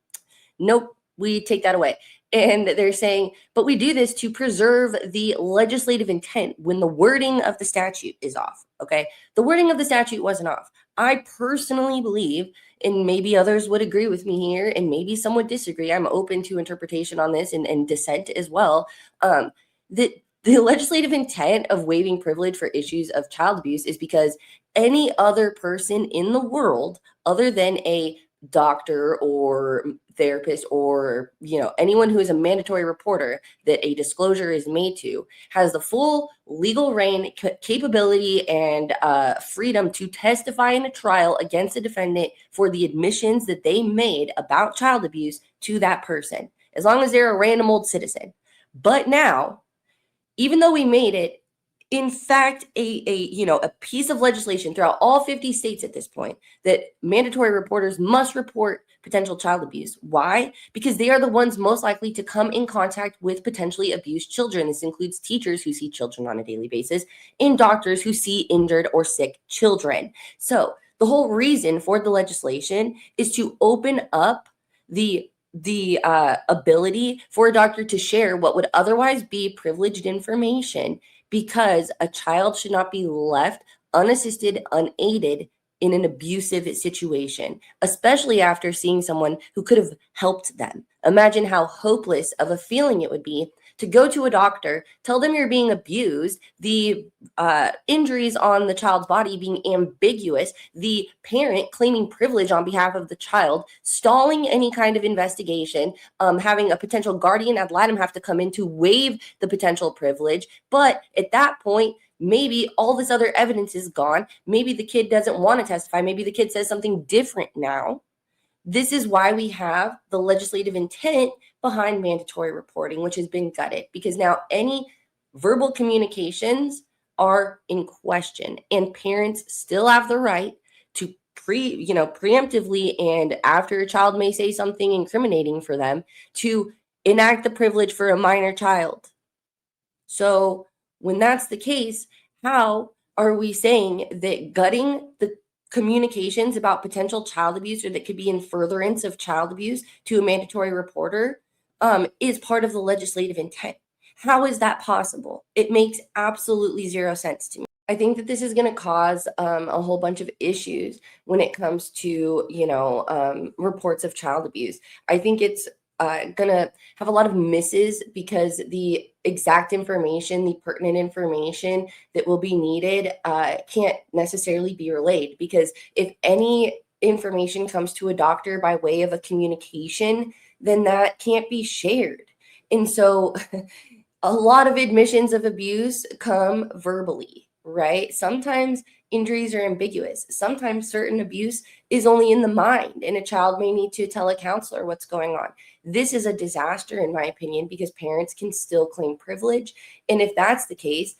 Nope, we take that away. And they're saying, but we do this to preserve the legislative intent when the wording of the statute is off, okay? The wording of the statute wasn't off. I personally believe, and maybe others would agree with me here, and maybe some would disagree. I'm open to interpretation on this and dissent as well. That the legislative intent of waiving privilege for issues of child abuse is because any other person in the world other than a doctor or therapist or anyone who is a mandatory reporter that a disclosure is made to has the full legal reign, capability, and freedom to testify in a trial against a defendant for the admissions that they made about child abuse to that person, as long as they're a random old citizen. But now, even though we made it in fact a piece of legislation throughout all 50 states at this point that mandatory reporters must report potential child abuse. Why? Because they are the ones most likely to come in contact with potentially abused children. This includes teachers who see children on a daily basis and doctors who see injured or sick children. So the whole reason for the legislation is to open up the ability for a doctor to share what would otherwise be privileged information, because a child should not be left unassisted, unaided in an abusive situation, especially after seeing someone who could have helped them. Imagine how hopeless of a feeling it would be to go to a doctor, tell them you're being abused, the injuries on the child's body being ambiguous, the parent claiming privilege on behalf of the child, stalling any kind of investigation, having a potential guardian ad litem have to come in to waive the potential privilege. But at that point, maybe all this other evidence is gone. Maybe the kid doesn't want to testify. Maybe the kid says something different now. This is why we have the legislative intent behind mandatory reporting, which has been gutted, because now any verbal communications are in question, and parents still have the right to preemptively, and after a child may say something incriminating for them, to enact the privilege for a minor child. So when that's the case, how are we saying that gutting the communications about potential child abuse, or that could be in furtherance of child abuse, to a mandatory reporter is part of the legislative intent? How is that possible? It makes absolutely zero sense to me. I think that this is going to cause a whole bunch of issues when it comes to, reports of child abuse. I think it's going to have a lot of misses, because the exact information, the pertinent information that will be needed can't necessarily be relayed. Because if any information comes to a doctor by way of a communication, then that can't be shared. And so a lot of admissions of abuse come verbally, right? Sometimes injuries are ambiguous. Sometimes certain abuse is only in the mind, and a child may need to tell a counselor what's going on. This is a disaster, in my opinion, because parents can still claim privilege. And if that's the case,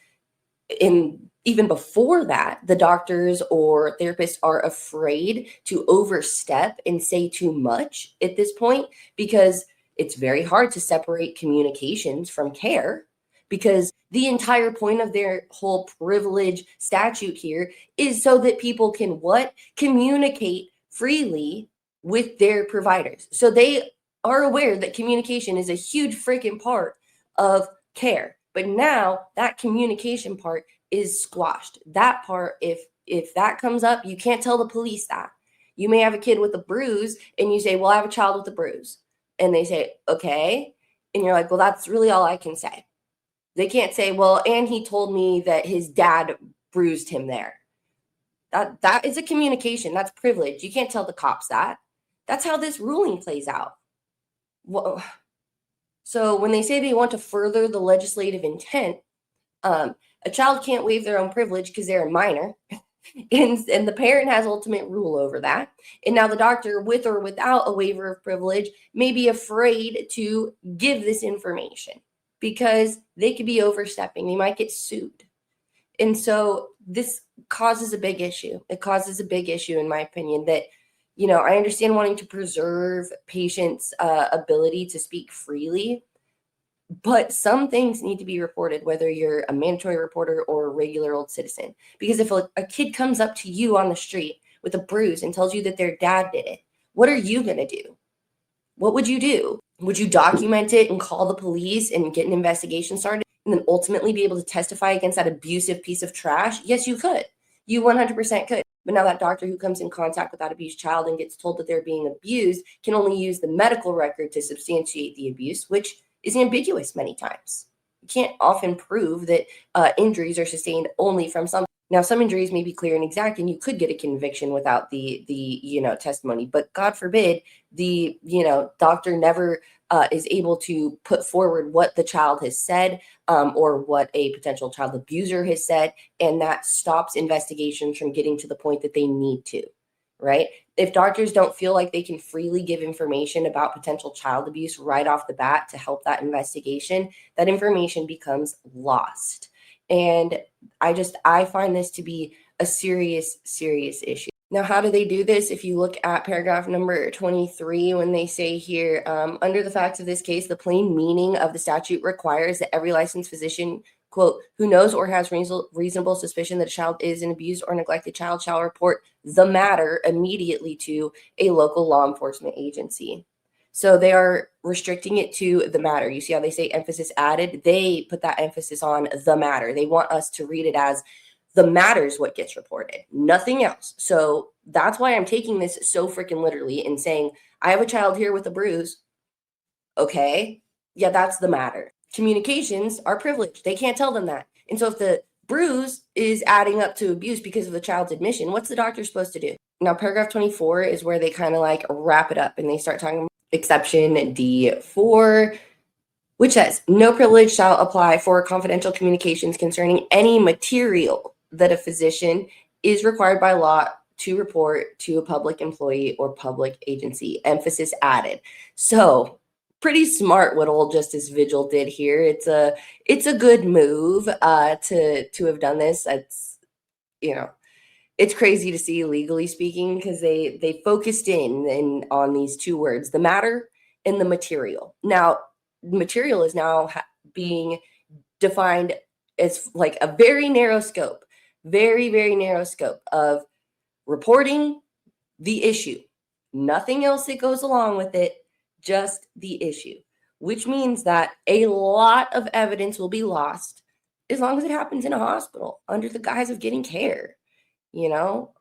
and even before that, the doctors or therapists are afraid to overstep and say too much at this point, because it's very hard to separate communications from care, because the entire point of their whole privilege statute here is so that people can what? Communicate freely with their providers. So they are aware that communication is a huge freaking part of care. But now that communication part is squashed. That part, if that comes up, you can't tell the police that. You may have a kid with a bruise and you say, well, I have a child with a bruise. And they say, okay. And you're like, well, that's really all I can say. They can't say, well, and he told me that his dad bruised him there. That is a communication. That's privilege. You can't tell the cops that. That's how this ruling plays out. Well, so when they say they want to further the legislative intent, a child can't waive their own privilege because they're a minor, and the parent has ultimate rule over that. And now the doctor, with or without a waiver of privilege, may be afraid to give this information because they could be overstepping. They might get sued. And so this causes a big issue. It causes a big issue, in my opinion, that, I understand wanting to preserve patients' ability to speak freely, but some things need to be reported, whether you're a mandatory reporter or a regular old citizen. Because if a kid comes up to you on the street with a bruise and tells you that their dad did it, what are you going to do? What would you do? Would you document it and call the police and get an investigation started and then ultimately be able to testify against that abusive piece of trash? Yes, you could. You 100% could. But now that doctor who comes in contact with that abused child and gets told that they're being abused can only use the medical record to substantiate the abuse, which is ambiguous many times. You can't often prove that injuries are sustained only from something. Now, some injuries may be clear and exact, and you could get a conviction without the testimony. But God forbid the doctor never is able to put forward what the child has said or what a potential child abuser has said, and that stops investigations from getting to the point that they need to. Right? If doctors don't feel like they can freely give information about potential child abuse right off the bat to help that investigation, that information becomes lost. And I find this to be a serious, serious issue. Now, how do they do this? If you look at paragraph number 23, when they say here, under the facts of this case, the plain meaning of the statute requires that every licensed physician, quote, who knows or has reasonable suspicion that a child is an abused or neglected child shall report the matter immediately to a local law enforcement agency. So they are restricting it to the matter. You see how they say emphasis added? They put that emphasis on the matter. They want us to read it as the matter is what gets reported, nothing else. So that's why I'm taking this so freaking literally and saying, I have a child here with a bruise. Okay. Yeah, that's the matter. Communications are privileged. They can't tell them that. And so if the bruise is adding up to abuse because of the child's admission, what's the doctor supposed to do? Now, paragraph 24 is where they kind of like wrap it up and they start talking about exception D4, which says no privilege shall apply for confidential communications concerning any material that a physician is required by law to report to a public employee or public agency. Emphasis added. So pretty smart what old Justice Vigil did here. It's a good move to have done this. It's, you know, it's crazy to see legally speaking because they focused in on these two words, the matter and the material. Now, material is now being defined as like a very narrow scope, very, very narrow scope of reporting the issue, nothing else that goes along with it, just the issue, which means that a lot of evidence will be lost as long as it happens in a hospital under the guise of getting care. You know,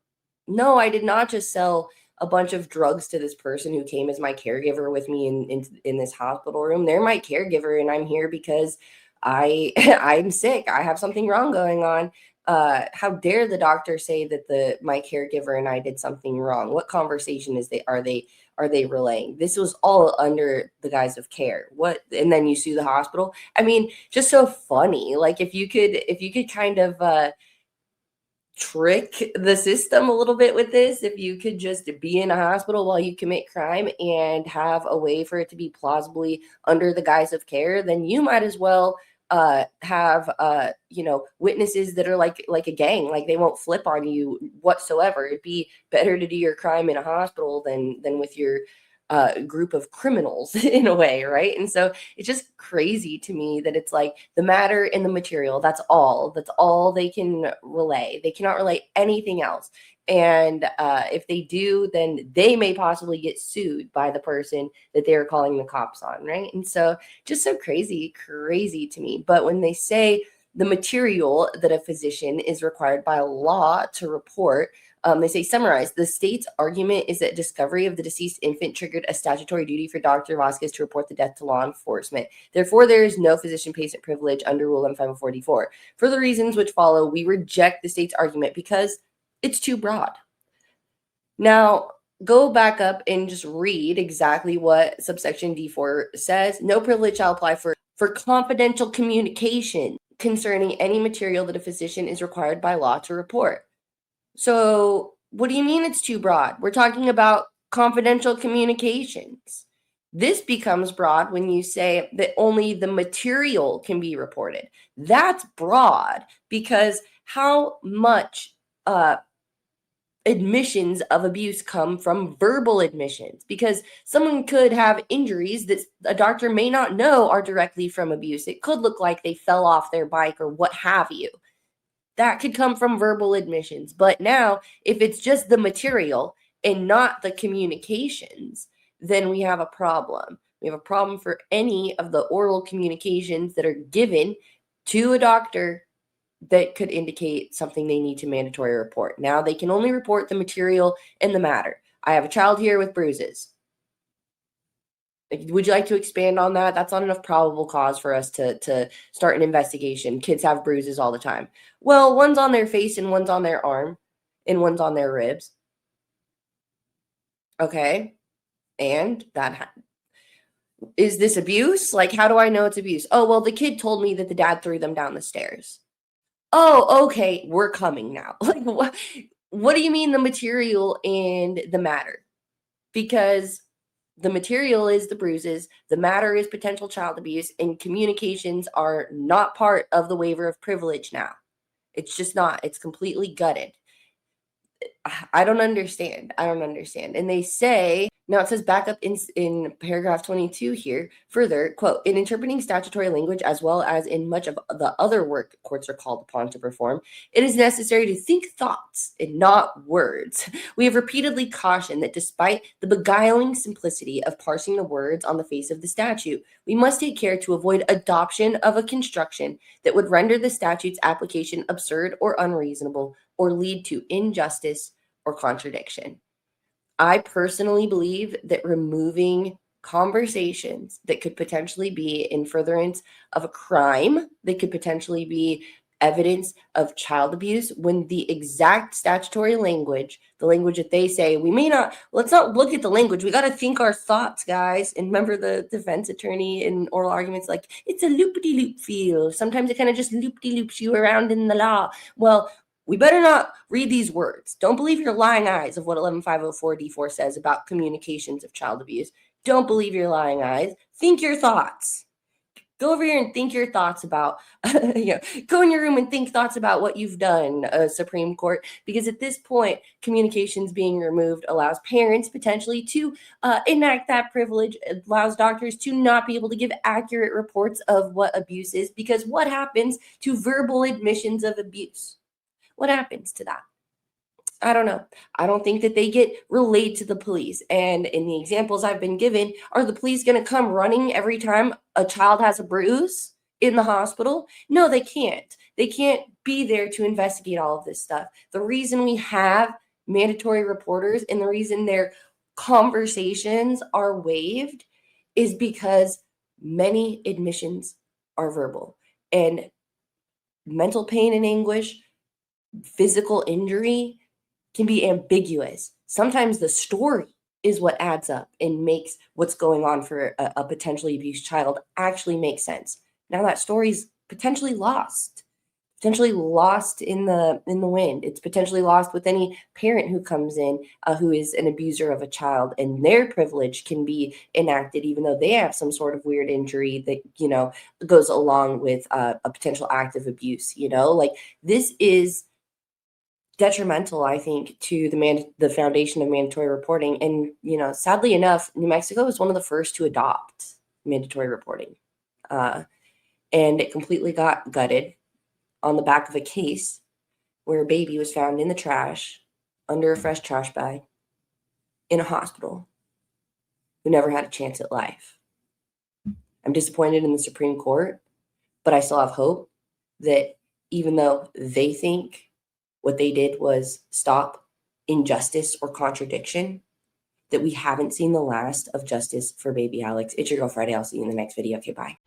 no, I did not just sell a bunch of drugs to this person who came as my caregiver with me in this hospital room. They're my caregiver, and I'm here because I'm sick. I have something wrong going on. How dare the doctor say that my caregiver and I did something wrong? What conversation are they relaying? This was all under the guise of care. What? And then you sue the hospital. I mean, just so funny. Like if you could kind of trick the system a little bit with this, if you could just be in a hospital while you commit crime and have a way for it to be plausibly under the guise of care, then you might as well have witnesses that are like a gang, like they won't flip on you whatsoever. It'd be better to do your crime in a hospital than with your group of criminals in a way, right? And so it's just crazy to me that it's like the matter and the material, that's all they can relay. They cannot relay anything else. And if they do, then they may possibly get sued by the person that they're calling the cops on, right? And so just so crazy to me. But when they say the material that a physician is required by law to report, they say, summarize, the state's argument is that discovery of the deceased infant triggered a statutory duty for Dr. Vasquez to report the death to law enforcement. Therefore, there is no physician-patient privilege under Rule M544. For the reasons which follow, we reject the state's argument because it's too broad. Now, go back up and just read exactly what subsection D4 says. No privilege shall apply for confidential communication concerning any material that a physician is required by law to report. So what do you mean it's too broad? We're talking about confidential communications. This becomes broad when you say that only the material can be reported. That's broad because how much admissions of abuse come from verbal admissions? Because someone could have injuries that a doctor may not know are directly from abuse. It could look like they fell off their bike or what have you. That could come from verbal admissions. But now, if it's just the material and not the communications, then we have a problem. We have a problem for any of the oral communications that are given to a doctor that could indicate something they need to mandatory report. Now, they can only report the material and the matter. I have a child here with bruises. Would you like to expand on that? That's not enough probable cause for us to start an investigation. Kids have bruises all the time. Well, one's on their face and one's on their arm and one's on their ribs. Okay. And is this abuse? Like, how do I know it's abuse? Oh, well, the kid told me that the dad threw them down the stairs. Oh, okay. We're coming now. Like, what do you mean the material and the matter? Because The material is the bruises, the matter is potential child abuse, and communications are not part of the waiver of privilege now. It's just not. It's completely gutted. I don't understand. I don't understand. And they say, now it says back up in paragraph 22 here, further, quote, in interpreting statutory language as well as in much of the other work courts are called upon to perform, it is necessary to think thoughts and not words. We have repeatedly cautioned that despite the beguiling simplicity of parsing the words on the face of the statute, we must take care to avoid adoption of a construction that would render the statute's application absurd or unreasonable or lead to injustice or contradiction. I personally believe that removing conversations that could potentially be in furtherance of a crime, that could potentially be evidence of child abuse, when the exact statutory language, the language that they say, we may not, let's not look at the language. We got to think our thoughts, guys. And remember the defense attorney in oral arguments, like, it's a loopity-loop feel. Sometimes it kind of just loopity-loops you around in the law. Well, we better not read these words. Don't believe your lying eyes of what 11504D4 says about communications of child abuse. Don't believe your lying eyes. Think your thoughts. Go over here and think your thoughts about, go in your room and think thoughts about what you've done, Supreme Court, because at this point, communications being removed allows parents potentially to enact that privilege. It allows doctors to not be able to give accurate reports of what abuse is, because what happens to verbal admissions of abuse? What happens to that? I don't know. I don't think that they get relayed to the police. And in the examples I've been given, are the police going to come running every time a child has a bruise in the hospital? No, they can't. They can't be there to investigate all of this stuff. The reason we have mandatory reporters and the reason their conversations are waived is because many admissions are verbal, and mental pain and anguish, physical injury can be ambiguous. Sometimes the story is what adds up and makes what's going on for a potentially abused child actually make sense. Now that story's potentially lost in the wind. It's potentially lost with any parent who comes in who is an abuser of a child, and their privilege can be enacted even though they have some sort of weird injury that goes along with a potential act of abuse. Like, this is detrimental, I think, to the foundation of mandatory reporting. And sadly enough, New Mexico was one of the first to adopt mandatory reporting, and it completely got gutted on the back of a case where a baby was found in the trash under a fresh trash bag in a hospital who never had a chance at life. I'm disappointed in the Supreme Court, but I still have hope that even though they think what they did was stop injustice or contradiction, that we haven't seen the last of justice for baby Alex. It's your girl Friday. I'll see you in the next video. Okay, bye.